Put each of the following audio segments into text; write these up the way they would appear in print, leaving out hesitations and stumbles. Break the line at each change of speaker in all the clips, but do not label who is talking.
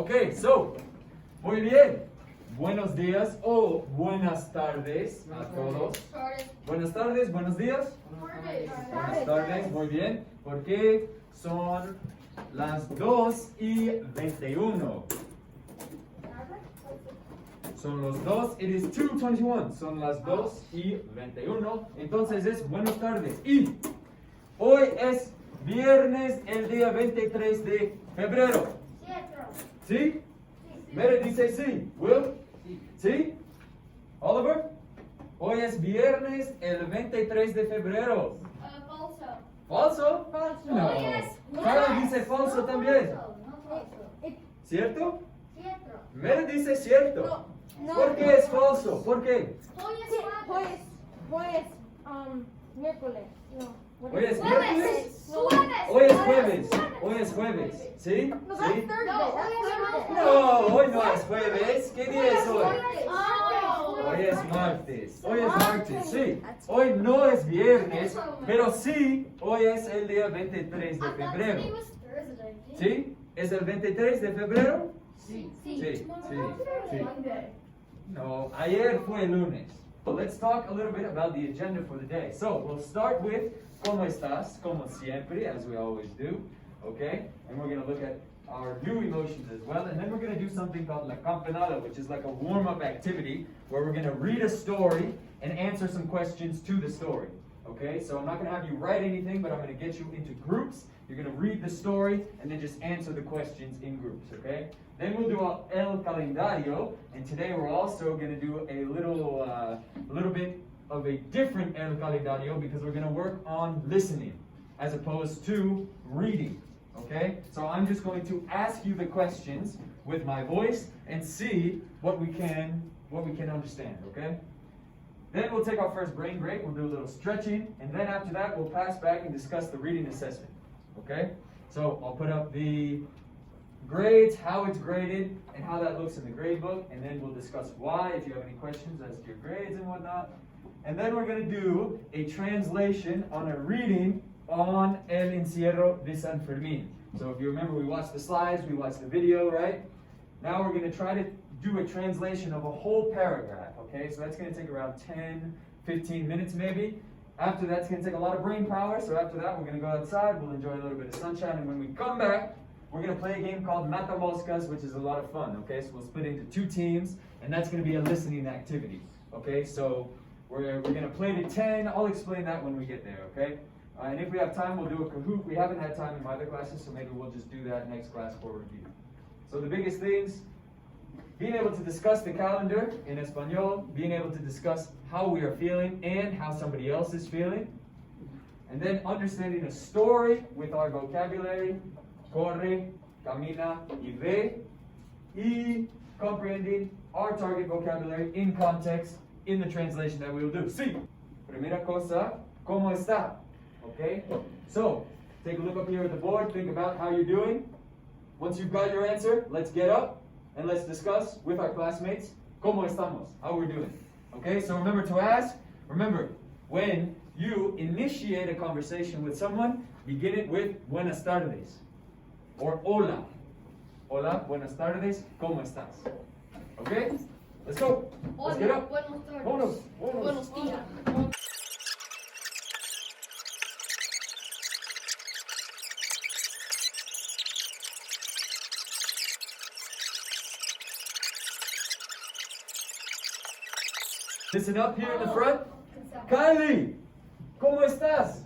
Okay, so, muy bien. Buenos días o buenas tardes a todos. Buenas tardes, buenos días. Buenas tardes, muy bien. Porque son las 2:21. Son los 2, it is 2:21. Son las 2:21. Entonces es buenas tardes. Y hoy es viernes, el día 23 de febrero. ¿Sí? Mary dice sí. Will? ¿Sí? Oliver? Hoy es viernes, el 23 de febrero.
Falso.
¿Falso?
No.
No. Carla dice falso también. ¿Cierto?
Cierto.
Mary dice cierto.
No.
¿Por qué es falso? ¿Por qué?
Hoy es miércoles. No.
Hoy es miércoles.
Jueves.
Hoy es jueves. Hoy es jueves. ¿Sí?
No, that's
¿Sí?
Thursday.
No,
That's Thursday.
No, hoy no es jueves. ¿Qué día es hoy?
Oh.
Hoy es martes. Hoy es martes, sí. Hoy no es viernes, pero sí, hoy es el día 23 de febrero. ¿Sí? ¿Es el 23 de febrero?
Sí.
Sí, sí, sí. No, ayer fue el lunes. So let's talk a little bit about the agenda for the day. So we'll start with ¿Cómo estás? Como siempre, as we always do. Okay? And we're going to look at our new emotions as well. And then we're going to do something called La Campanada, which is like a warm-up activity where we're going to read a story and answer some questions to the story. Okay? So I'm not going to have you write anything, but I'm going to get you into groups. You're going to read the story and then just answer the questions in groups. Okay? Then we'll do El Calendario, and today we're also going to do a little bit of a different El Calendario because we're going to work on listening as opposed to reading. Okay? So I'm just going to ask you the questions with my voice and see what we can understand. Okay? Then we'll take our first brain break. We'll do a little stretching, and then after that we'll pass back and discuss the reading assessment. Okay? So I'll put up the grades, how it's graded, and how that looks in the grade book, and then we'll discuss why, if you have any questions as to your grades and whatnot. And then we're going to do a translation on a reading on El Encierro de San Fermín. So if you remember, we watched the slides, we watched the video, right? Now we're going to try to do a translation of a whole paragraph, okay? So that's going to take around 10, 15 minutes maybe. After that's going to take a lot of brain power, so after that we're going to go outside, we'll enjoy a little bit of sunshine, and when we come back, we're going to play a game called Mata Moscas, which is a lot of fun, okay? So we'll split into 2 teams, and that's going to be a listening activity, okay? So we're going to play to 10. I'll explain that when we get there, okay? And if we have time, we'll do a Kahoot. We haven't had time in my other classes, so maybe we'll just do that next class for review. So the biggest things, being able to discuss the calendar in Espanol, being able to discuss how we are feeling and how somebody else is feeling, and then understanding a story with our vocabulary, corre, camina, y ve, y comprehending our target vocabulary in context in the translation that we will do. Sí. Primera cosa, ¿cómo está? Okay? So, take a look up here at the board, think about how you're doing. Once you've got your answer, let's get up and let's discuss with our classmates ¿Cómo estamos? How we're doing. Okay? So remember to ask. Remember, when you initiate a conversation with someone, begin it with buenas tardes or hola. Hola, buenas tardes, ¿cómo estás? Okay? Let's go. Let's get up. Vámonos.
Buenos días.
Listen up here in the front. Kylie, ¿cómo estás?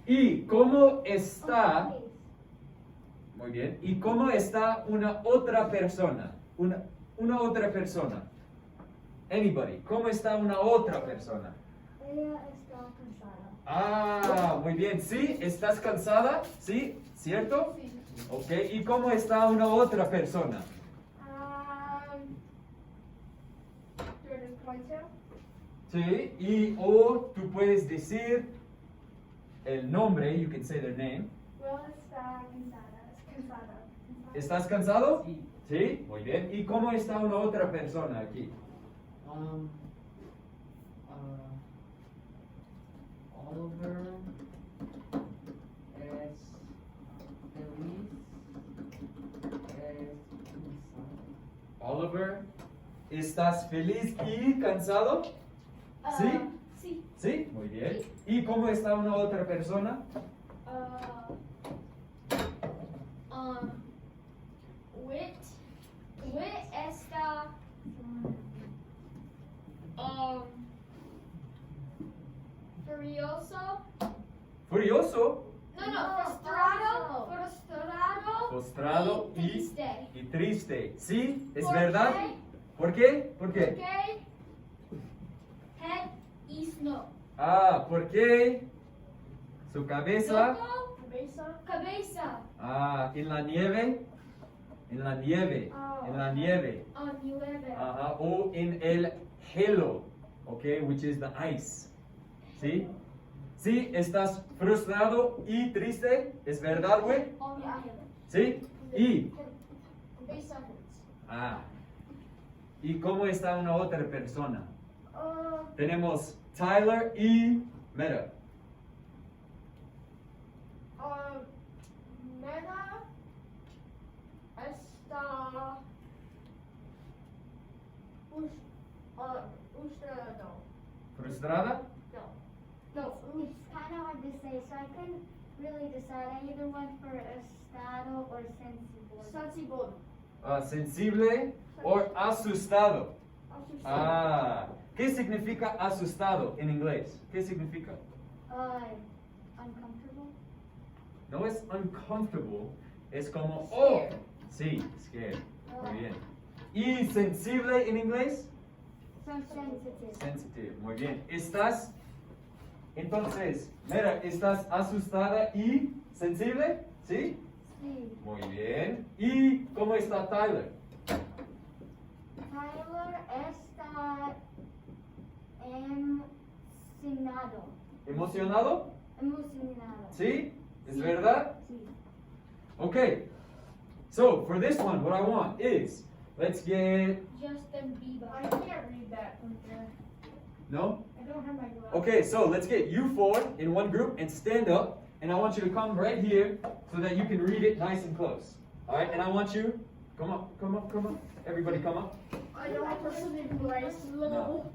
¿Y cómo está? Muy bien. ¿Y cómo está una otra persona? Una otra persona. Anybody. ¿Cómo está una otra persona?
Ella está cansada.
Ah, muy bien. ¿Sí? ¿Estás cansada? ¿Sí? ¿Cierto? Ok. ¿Y cómo está una otra persona? Sí. Y o tú puedes decir el nombre. You can say their name.
Está cansada.
¿Estás cansado?
Sí.
Sí. Muy bien. ¿Y cómo está una otra persona aquí?
Oliver es feliz
Oliver, ¿estás feliz y cansado? ¿Sí?
Sí.
¿Sí? Muy bien. ¿Y cómo está una otra persona?
Wit está furioso.
Furioso,
Frustrado
postrado
triste.
y triste. ¿Sí? ¿Es
¿Por
verdad?
qué?
¿Por qué? ¿Por qué?
Porque head y snow.
Ah, porque su cabeza,
Cabeza.
en la nieve, en la nieve, en la nieve,
Nieve.
ajá, o en el hielo, okay, which is the ice. ¿Sí? ¿Sí? ¿Estás frustrado y triste? ¿Es verdad, güey? ¿Sí? Y, ¿y cómo está una otra persona? Tenemos Tyler y Meta.
Mega está frustrado.
¿Frustrada?
No, it's kind of hard to say, so I couldn't really decide. I either went for estado or sensible.
Sensible o asustado. ¿Qué significa asustado en inglés? ¿Qué significa?
Uncomfortable.
No es uncomfortable, es como,
Scared.
sí, scared. Muy bien. ¿Y sensible en inglés?
Sensitive.
Sensitive. Muy bien. Entonces, mira, ¿estás asustada y sensible? ¿Sí?
Sí.
Muy bien. ¿Y cómo está Tyler?
Tyler está emocionado.
¿Emocionado?
Emocionado.
¿Sí? ¿Es verdad?
Sí.
Okay. So, for this one, what I want is, let's get,
Justin Bieber.
I can't read that from here.
no?
I don't have my glasses.
Okay, so let's get you four in one group and stand up. And I want you to come right here so that you can read it nice and close. All right, and I want you, come up, come up, come up. Everybody come up.
I don't have to Bryce.
No.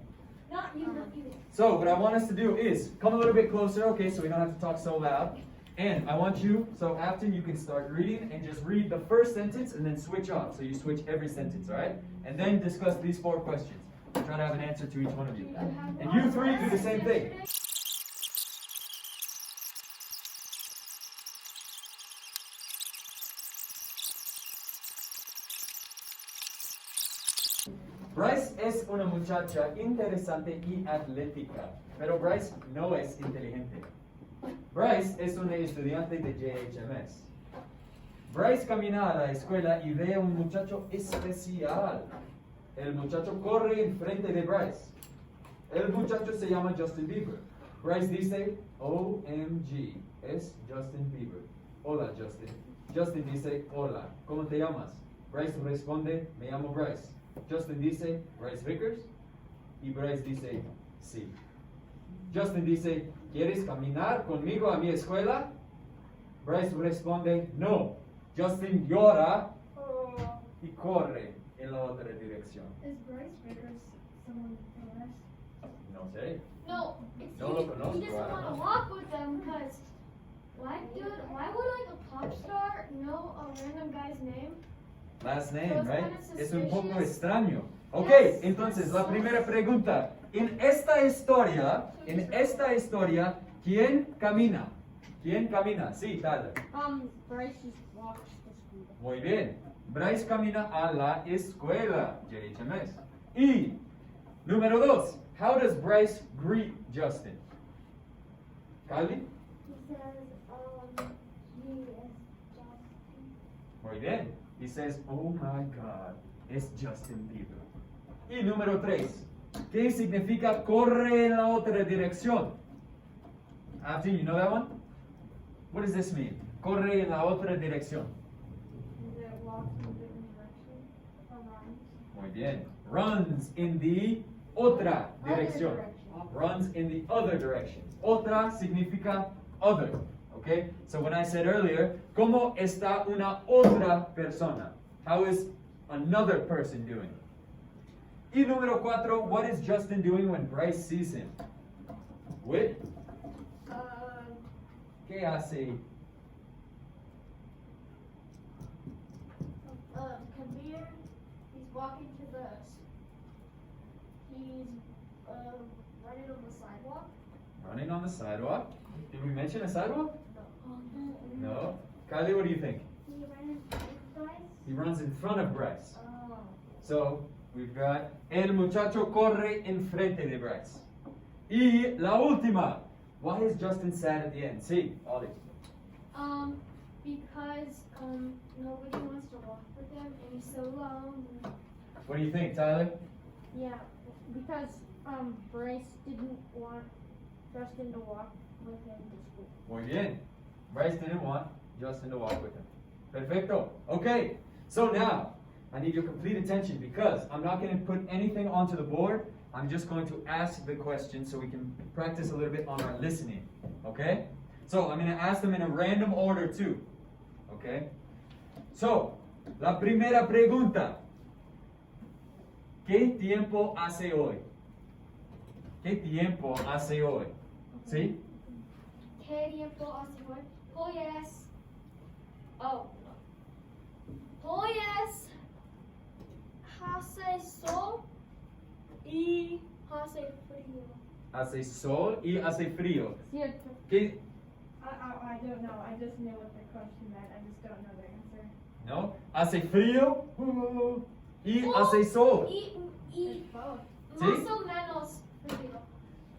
Not you, not you.
So what I want us to do is come a little bit closer, okay, so we don't have to talk so loud. And I want you, so after you can start reading and just read the first sentence and then switch off. So you switch every sentence, all right? And then discuss these 4 questions. Try to have an answer to each one of you. And you 3 do the same thing. Bryce es una muchacha interesante y atlética, pero Bryce no es inteligente. Bryce es una estudiante de JHMS. Bryce camina a la escuela y ve a un muchacho especial. El muchacho corre enfrente de Bryce. El muchacho se llama Justin Bieber. Bryce dice, OMG, es Justin Bieber. Hola, Justin. Justin dice, hola, ¿cómo te llamas? Bryce responde, me llamo Bryce. Justin dice, Bryce Vickers. Y Bryce dice, sí. Justin dice, ¿quieres caminar conmigo a mi escuela? Bryce responde, no. Justin llora y corre en la otra dirección.
Is Bryce Vickers someone famous?
No sé.
No, it's
No lo conozco,
he doesn't
I don't
want to
know.
walk with them because why would like a pop star know a random guy's name?
Last name,
So it's
right?
kind of
Es un poco
suspicious.
extraño. Ok,
Yes,
entonces
that's
la
so
primera pregunta. En esta historia, ¿quién camina? ¿Quién camina? Sí, Tyler.
Bryce just walks to school.
Muy bien. Bryce camina a la escuela, JHMS. Y número 2, how does Bryce greet Justin? Calvin?
He says, he is Justin.
Muy bien. He says, oh my God, es Justin Bieber. Y número 3, ¿qué significa corre en la otra dirección? After, you know that one? What does this mean? Corre en la otra dirección.
That walks in a different direction. Or runs.
Muy bien. Runs in the otra dirección.
direction.
Runs in the other direction. Otra significa other. Okay? So when I said earlier, ¿cómo está una otra persona? How is another person doing? Y número 4, what is Justin doing when Bryce sees him? Whit, ¿qué hace?
Kabir, he's walking to the, he's running on the sidewalk.
Running on the sidewalk. Did we mention a sidewalk?
No.
No. Kylie, what do you think?
He ran twice.
He runs in front of Bryce.
Oh.
So, we've got el muchacho corre enfrente de Bryce. Y la última. Why is Justin sad at the end? Sí, Ollie.
Because nobody wants to walk with him and he's so lonely.
What do you think, Tyler?
Yeah, because Bryce didn't want Justin to walk with him to school.
Muy bien. Bryce didn't want Justin to walk with him. Perfecto. Okay. So now, I need your complete attention because I'm not going to put anything onto the board. I'm just going to ask the questions so we can practice a little bit on our listening. Okay? So I'm going to ask them in a random order too. Okay? So, la primera pregunta. ¿Qué tiempo hace hoy? ¿Qué tiempo hace hoy? ¿Sí?
¿Qué tiempo hace hoy? Hoy es. Oh. Hoy es. Hace sol y hace frío.
Hace sol y hace frío.
Cierto.
¿Qué?
I don't know. I just knew what the question meant. I just don't know the answer.
¿No? Hace frío y hace sol.
Y
It's both.
¿Sí?
más o menos frío.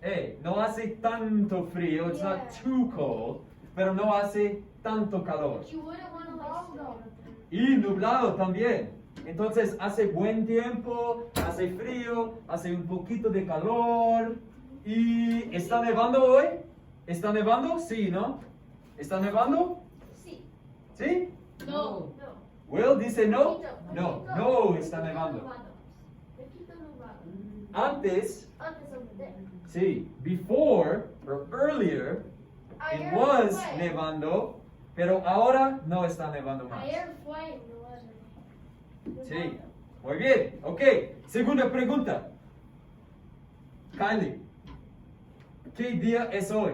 Hey, no hace tanto frío, it's not
Yeah.
too cold, pero no hace tanto calor.
You wouldn't want to like
Y nublado también. Entonces hace buen tiempo, hace frío, hace un poquito de calor. ¿Y está nevando hoy? ¿Está nevando? Sí, ¿no? ¿Está nevando?
Sí.
¿Sí?
No.
Will dice no.
Poquito,
No,
poquito,
no
poquito
está nevando.
Poquito nublado.
Antes,
Antes de.
sí, before or earlier, it
Ayer
was
fue.
nevando, pero ahora no está nevando más.
Ayer fue nevando.
Sí, muy bien. Ok, segunda pregunta. Kylie, ¿qué día es hoy?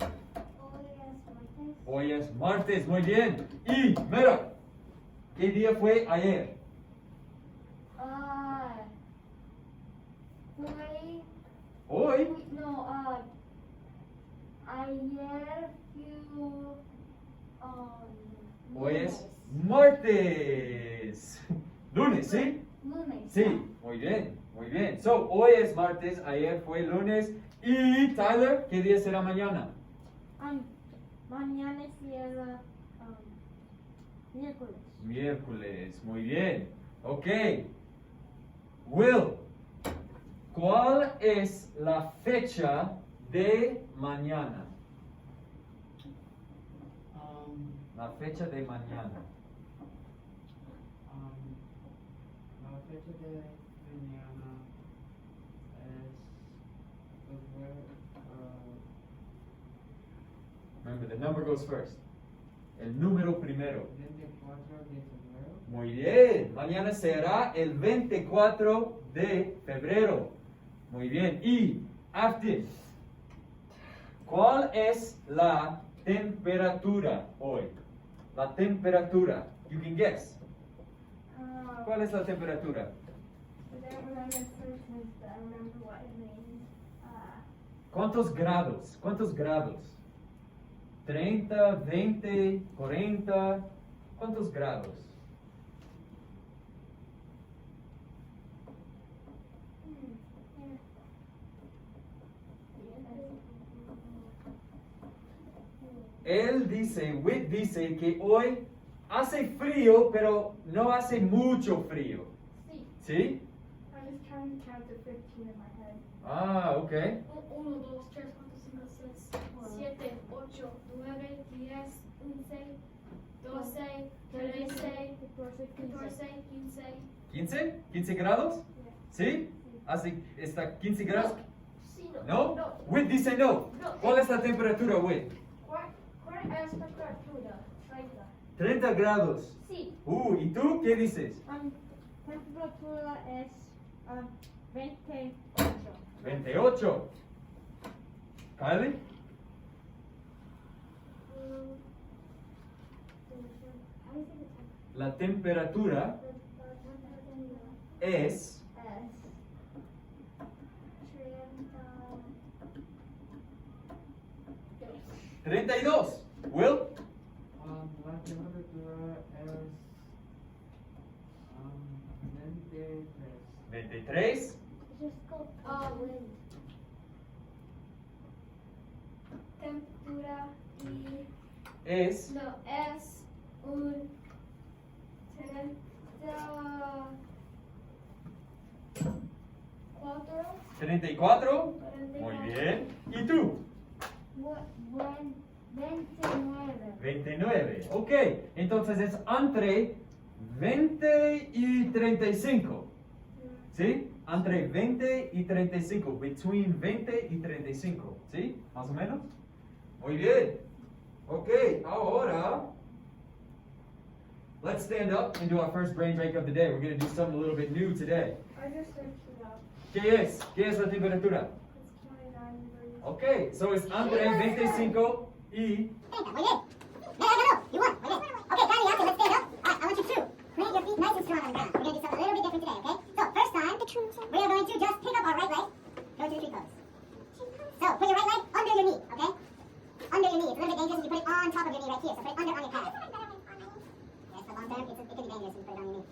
Hoy es martes.
Hoy es martes, muy bien. Y, mira, ¿qué día fue ayer?
Fue.
Hoy.
No, ayer fue.
Hoy es martes. Lunes, ¿sí?
Lunes.
Sí, muy bien, muy bien. So, hoy es martes, ayer fue lunes. Y, Tyler, ¿qué día será mañana?
Mañana cierra miércoles.
Miércoles, muy bien. Ok. Will, ¿cuál es la fecha de mañana? La fecha de mañana.
La fecha de mañana
Remember, the number goes first. El número primero.
24 de febrero.
Muy bien. Mañana será el 24 de febrero. Muy bien. Y, Aftin, ¿cuál es la temperatura hoy? La temperatura. You can guess. ¿Cuál es la temperatura?
I don't remember first ones, but I remember what it means.
¿Cuántos grados? ¿Cuántos grados? 30, 20, 40. ¿Cuántos grados? Él dice, Whit dice que hoy hace frío, pero no hace mucho frío.
Sí.
¿Sí?
I was trying to count to 15 in my head.
Ah, ok.
1, 2, 3, 4, 5, 6, 7, 8, 9, 10, 11, 12, 13, 14, 15.
15? ¿15 grados? ¿Sí? ¿Está 15 grados?
Sí,
¿No? Whit dice no.
No.
¿Cuál es la temperatura, Whit?
¿Cuál es la temperatura? 30.
30 grados.
Sí.
¿Y tú qué dices?
Temperatura es 28.
28. Kylie? La temperatura es 32. Will?
La temperatura es 23.
23.
Just go. Wind.
Temperatura y
Es
no es un 34.
34. Muy bien. ¿Y tú?
Wind. 29.
29. Ok. Entonces es entre 20 y 35. ¿Sí? Entre 20 y 35. Between 20 y 35. ¿Sí? Más o menos. Muy bien. Ok. Ahora, let's stand up and do our first brain break of the day. We're going to do something a little bit new today.
I just searched it up.
¿Qué es? ¿Qué es la temperatura?
It's 29 degrees.
Ok. So es entre 25 y...
30. Muy bien. No, you won. Muy bien. Okay, Kylie, after, let's stand up. I want you to plant your feet nice and strong on the ground. We're going to do something a little bit different today, okay? So, first time, we are going to just pick up our right leg, go to the tree pose. So, put your right leg under your knee, okay? Under your knee. It's a little bit dangerous if you put it on top of your knee right here. So, put it under on your calf. Yes, for long term, it could be dangerous if you put it on your knee.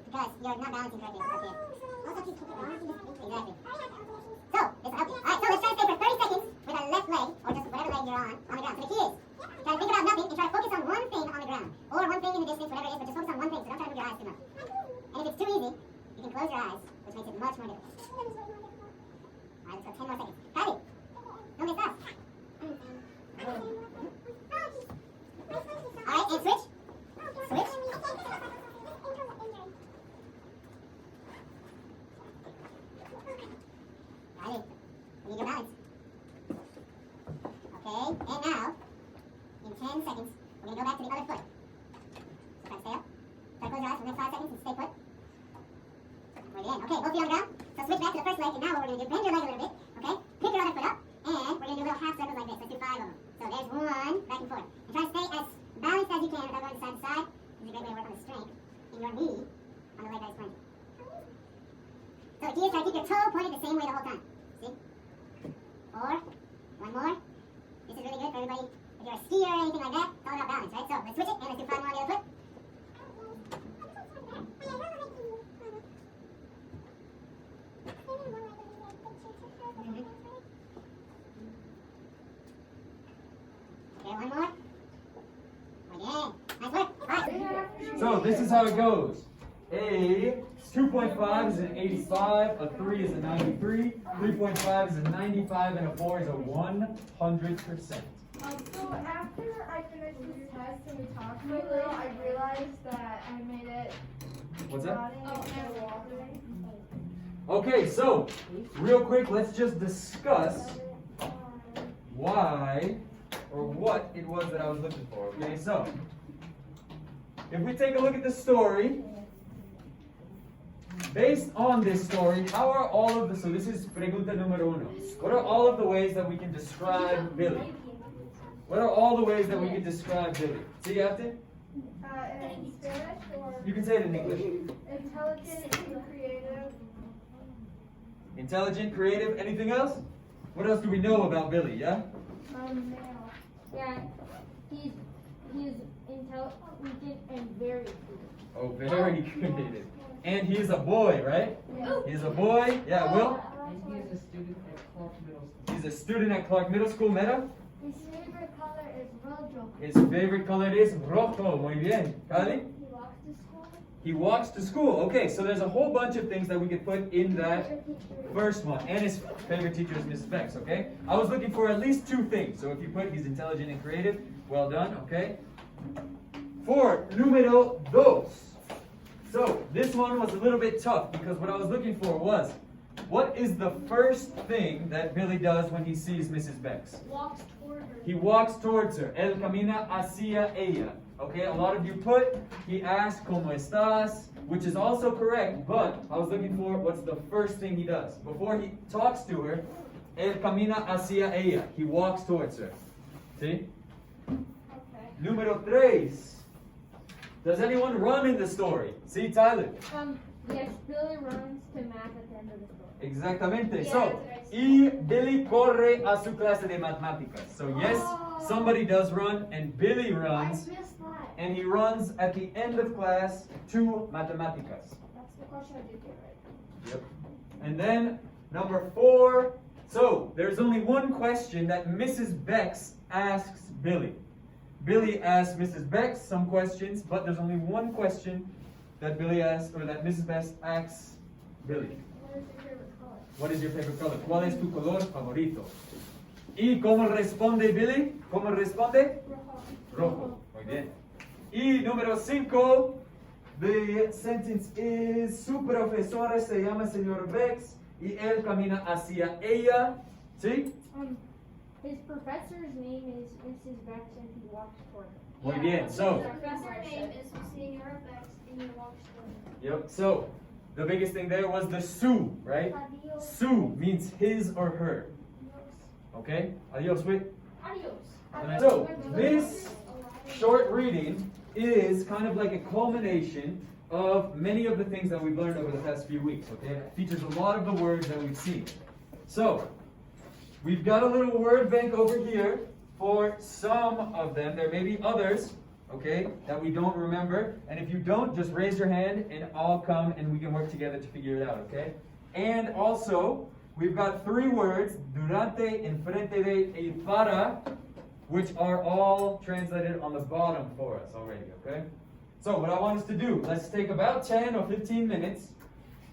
Because you're not balancing correctly up here. Exactly. So, this will help you. Alright, so let's try to stay for 30 seconds with our left leg, or just whatever leg you're on the ground. So the key is, try to think about nothing and try to focus on one thing on the ground. Or one thing in the distance, whatever it is, but just focus on one thing, so don't try to move your eyes too much. And if it's too easy, you can close your eyes, which makes it much more difficult. Alright, let's go 10 more seconds. Kylie, don't get fast. Alright, and switch. Switch. Kylie, we need your balance. Okay, and now, in 10 seconds, we're going to go back to the other foot. So try to stay up. Try to close your eyes for the next 5 seconds and stay put. Muy bien. Okay, both feet on the ground. So switch back to the first leg, and now what we're going to do, bend your leg a little bit, okay? Pick your other foot up, and we're going to do little half circles like this. Let's do 5 of them. So there's one, back and forth. And try to stay as balanced as you can without going side to side. This is a great way to work on the strength in your knee on the leg that is pointing. So the key is try to keep your toe pointed the same way the whole time. See? Or, one more. This is really good for everybody. If you're a skier or anything like that, it's all about balance, right? So let's switch it, and let's do 5 more on the other foot. Okay, one more. Again. Nice work. Right.
So this is how it goes. A 2.5 is an 85, a 3 is a 93, 3.5 is a 95, and a 4 is a 100%.
So after I finished this test and we talked for a little, I realized that I made it
What's that?
rotting and watering.
Okay, so real quick, let's just discuss why or what it was that I was looking for. Okay, so if we take a look at the story, based on this story, how are all of the, so this is pregunta número uno. What are all of the ways that we can describe Billy? What are all the ways that we can describe Billy? Siguiente?
In Spanish or
You can say it in English.
intelligent and creative.
Intelligent, creative, anything else? What else do we know about Billy, yeah?
Male.
Yeah, he's intelligent and very creative.
Oh, very creative. And he's a boy, right?
Yeah.
He's a boy. Yeah, Will?
And he is a student at Clark Middle School.
He's a student at Clark Middle School, Meta.
His favorite color is rojo.
His favorite color is rojo. Muy bien. Kylie?
He walks to school.
He walks to school. Okay, so there's a whole bunch of things that we could put in that first one. And his favorite teacher is Mrs. Bex, okay? I was looking for at least 2 things. So if you put he's intelligent and creative, well done, okay? For número 2. So this one was a little bit tough because what I was looking for was, what is the first thing that Billy does when he sees Mrs. Bex?
Walks toward her.
He walks towards her. Él camina hacia ella. Okay, a lot of you put, he asked, ¿Cómo estás? Which is also correct, but I was looking for what's the first thing he does. Before he talks to her, él camina hacia ella. He walks towards her. See?
Okay.
Número 3. Does anyone run in the story? See, Tyler?
Yes, Billy runs to math at the end of the story.
Exactamente.
Yeah,
So,
that's what I said.
y Billy corre a su clase de matemáticas. So, yes, somebody does run, and Billy
I
runs,
missed that.
and he runs at the end of class to matemáticas.
That's the question I did get right.
Yep. And then, number 4. So, there's only one question that Mrs. Bex asks Billy. Billy asks Mrs. Bex some questions, but there's only one question that Billy asks, or that Mrs. Bex asks Billy.
What is your favorite color?
What is your favorite color? ¿Cuál es tu color favorito? ¿Y cómo responde Billy? ¿Cómo responde? Rojo. Muy bien. Y número 5, the sentence is, su profesora se llama señor Bex y él camina hacia ella. ¿Sí?
His professor's name is Mrs. Bex and he walks toward her.
Muy bien. So,
The professor name is Senor Bex and he walks to
yep. So, the biggest thing there was the su, right?
Adios.
Su means his or her. Okay? Adios, wait.
Adios.
So, this short reading is kind of like a culmination of many of the things that we've learned over the past few weeks, okay? It features a lot of the words that we've seen. So, we've got a little word bank over here for some of them. There may be others, okay, that we don't remember. And if you don't, just raise your hand and I'll come and we can work together to figure it out, okay? And also, we've got 3 words, durante, enfrente de, y para, which are all translated on the bottom for us already, okay? So what I want us to do, let's take about 10 or 15 minutes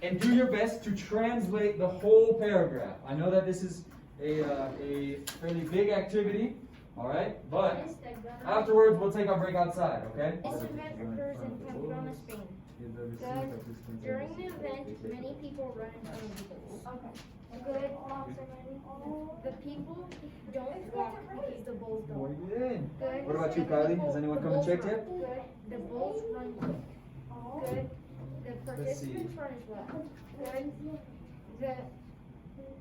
and do your best to translate the whole paragraph. I know that this is a fairly big activity, all right? But afterwards, we'll take our break outside, okay?
This event occurs in Pamplona, Spain. Good. During the event, many people run in front of the bulls.
Okay.
Good. The people don't walk because the bulls
Muy
don't.
bien.
Good.
What about you, Kylie? Has anyone come and checked yet?
Good. The bulls run quick. Good. The
Let's see.
participants run as well. Good.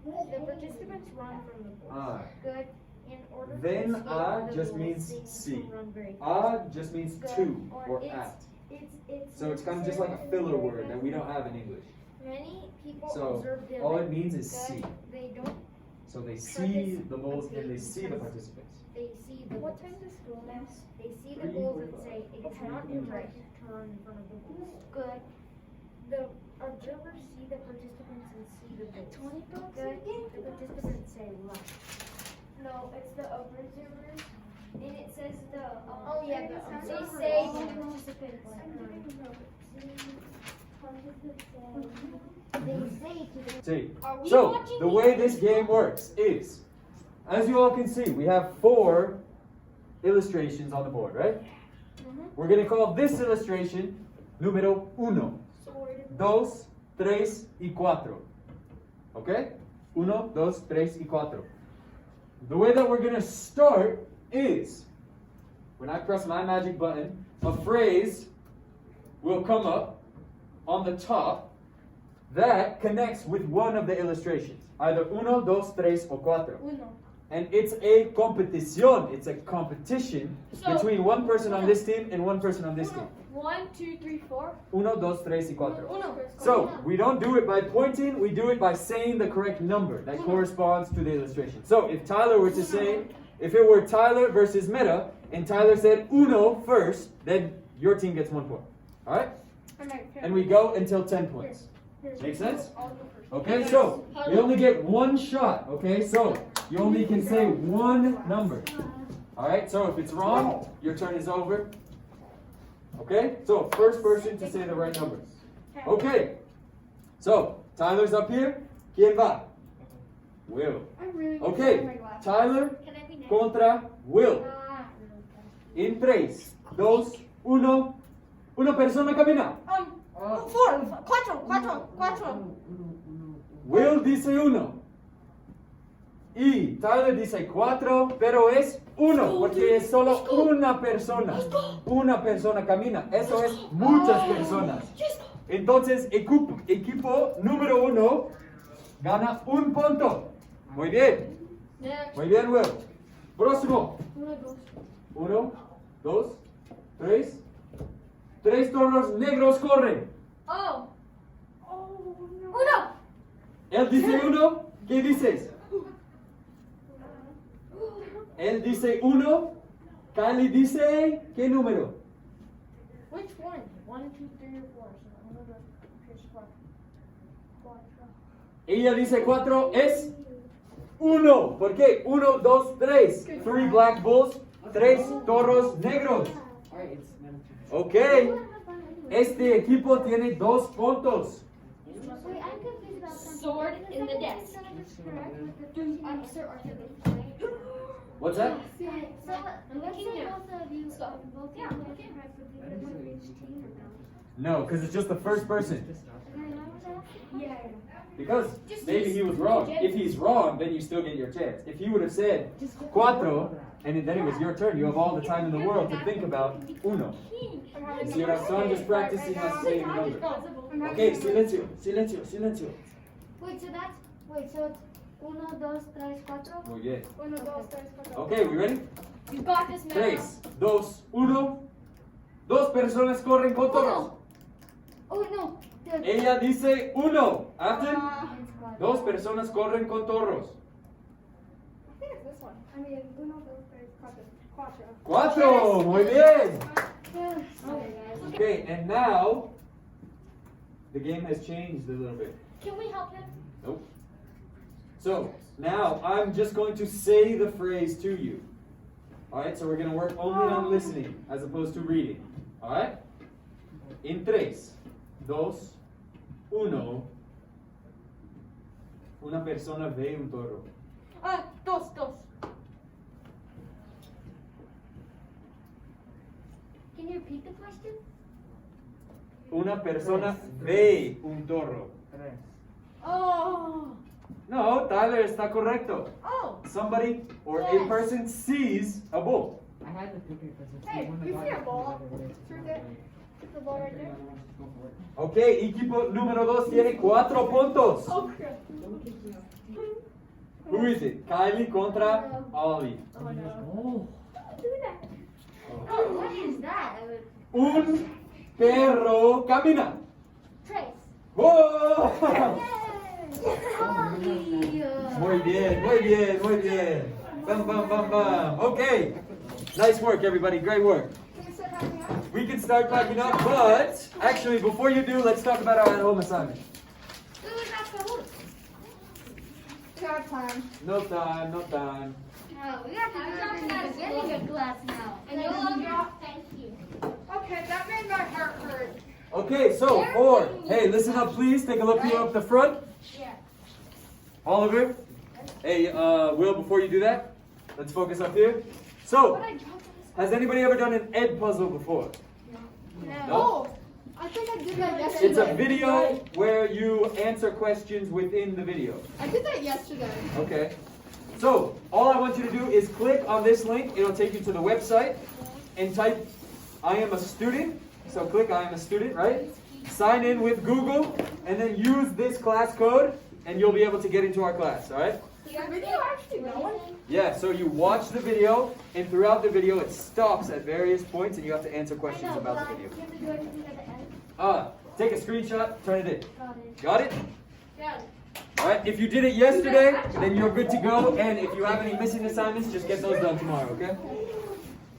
The participants run from the bulls.
Ah.
Good. In order to
Then
escape
a
the
just
bulls,
means
they need to
see.
run very
A just means
Good.
to or
It's-
at.
It's
So it's kind of just like a filler word that we don't have in English.
Many people
So
observe the
all it
event.
means is
Good.
see.
They don't.
So they see the bulls and they see the participants.
They see the.
What time does school end?
They see the
3:45.
bulls and say it's not right to run in front of the bulls. Good. The observers see the participants and see the bulls. Good. The participants say run.
No, it's the observers. And it says the.
Oh, yeah, the
they
observers.
say
Oh.
the participants.
They say to the.
See.
Are we
So
watching
the way this game works is, as you all can see, we have 4 illustrations on the board, right? We're gonna call this illustration número 1, 2, 3 y 4. Okay? 1, 2, 3 y 4. The way that we're gonna start is, when I press my magic button, a phrase will come up on the top that connects with one of the illustrations. Either 1, 2, 3 or 4.
Uno.
And it's a competición. It's a competition
So-
between one person on this team and one person on this team.
1, 2, 3, 4.
1, 2, 3 y 4.
Uno.
So, we don't do it by pointing, we do it by saying the correct number that corresponds to the illustration. So, if Tyler were to say, if it were Tyler versus Meta, and Tyler said 1 first, then your team gets 1 point. Alright? And we go until 10 points. Make sense? Okay, so, you only get 1 shot, okay? So, you only can say 1 number. Alright, so if it's wrong, your turn is over. Okay? So, first person to say the right number. Okay. So, Tyler's up here. ¿Quién va? Will.
I'm really
Okay. Tyler
Can I be next?
contra Will. En 3, 2, 1. Una persona camina.
4.
Will dice 1. Y Tyler dice 4, pero es uno, porque es solo una persona. Una persona camina. Eso es muchas personas. Entonces, equipo número 1 gana un punto. Muy bien.
Next.
Muy bien, luego. Próximo.
1, 2.
1, 2, 3. 3 toros negros corren.
Oh.
Él dice 1. ¿Qué dices? Él dice 1. Kylie dice, ¿qué número?
Which one? 1, 2, 3, or 4. So 1, 2, 3, 4.
Ella dice 4 es 1. ¿Por qué? 1, 2, 3. 3 black bulls, 3 toros negros.
Alright, it's number 2.
Ok. Este equipo tiene 2 puntos.
Wait, I'm confused about something.
Sword
Is the
in the
second
desk.
person of this correct with the
Sir Arthur.
What's that?
So
I'm
let's
looking
say
now.
both of you,
Stop.
both of you are correct with the other one for each team.
No, because it's just the first person.
Okay, what was that?
Yeah.
Because maybe he was wrong. If he's wrong, then you still get your chance. If he would have said 4, and then it was your turn, you have all the time in the world to think about 1. You see what I'm saying? Just practicing that same number. Okay, silencio, silencio, silencio.
Wait, so it's 1, 2, 3, 4.
Muy bien.
1, 2, 3, 4.
Okay, we ready?
You got this, man.
3, 2, 1. 2 personas corren con toros.
Oh no.
Ella dice 1. After, 2 personas corren con toros.
I think it's this one. I mean, 1, 2, 3, 4.
4. Muy bien.
Okay, guys.
Okay, and now the game has changed a little bit.
Can we help him?
Nope. So now I'm just going to say the phrase to you. Alright, so we're going to work only on listening as opposed to reading. Alright? In 3, 2, 1. Una persona ve un toro.
2, 2.
Can you repeat the question?
Una persona ve un toro.
3.
Oh.
No, Tyler está correcto.
Oh.
Somebody or a
Yes.
person sees a bull.
I had to pick it because it's
Hey,
the one that
you
got
see a
it,
ball?
but it's
Through
not
there?
right.
The ball right there.
Just go for it.
Ok, equipo número 2 tiene 4 puntos.
Oh, crap.
Who is it? Kylie contra Ollie.
Oh, no.
Oh.
Don't do that.
Oh, what is that?
Un perro camina.
Trace.
¡Oh!
Oh,
Muy bien, muy bien, muy bien. Bam, bam, bam, bam. Okay. Nice work, everybody. Great work.
Can we start having out?
We can start packing up, but actually, before you do, let's talk about our at-home assignment.
We got time.
No time, no time.
No, we have to do it in the beginning of class now.
And no longer.
Thank you.
Okay, that made my heart hurt.
Okay, so 4. Hey, listen up, please. Take a look here up the front.
Yeah.
Oliver. Hey, Will, before you do that, let's focus up here. So, has anybody ever done an Ed puzzle before? No.
Oh, I think I did that yesterday.
It's a video where you answer questions within the video.
I did that yesterday.
Okay. So, all I want you to do is click on this link. It'll take you to the website and type, I am a student. So click I am a student, right? Sign in with Google and then use this class code and you'll be able to get into our class, all right?
Is the video actually going?
Yeah, so you watch the video and throughout the video it stops at various points and you have to answer questions about the video.
You have to do everything at the end.
Take a screenshot, turn it in.
Got it.
Got it?
Yeah.
Alright, if you did it yesterday, then you're good to go. And if you have any missing assignments, just get those done tomorrow, okay?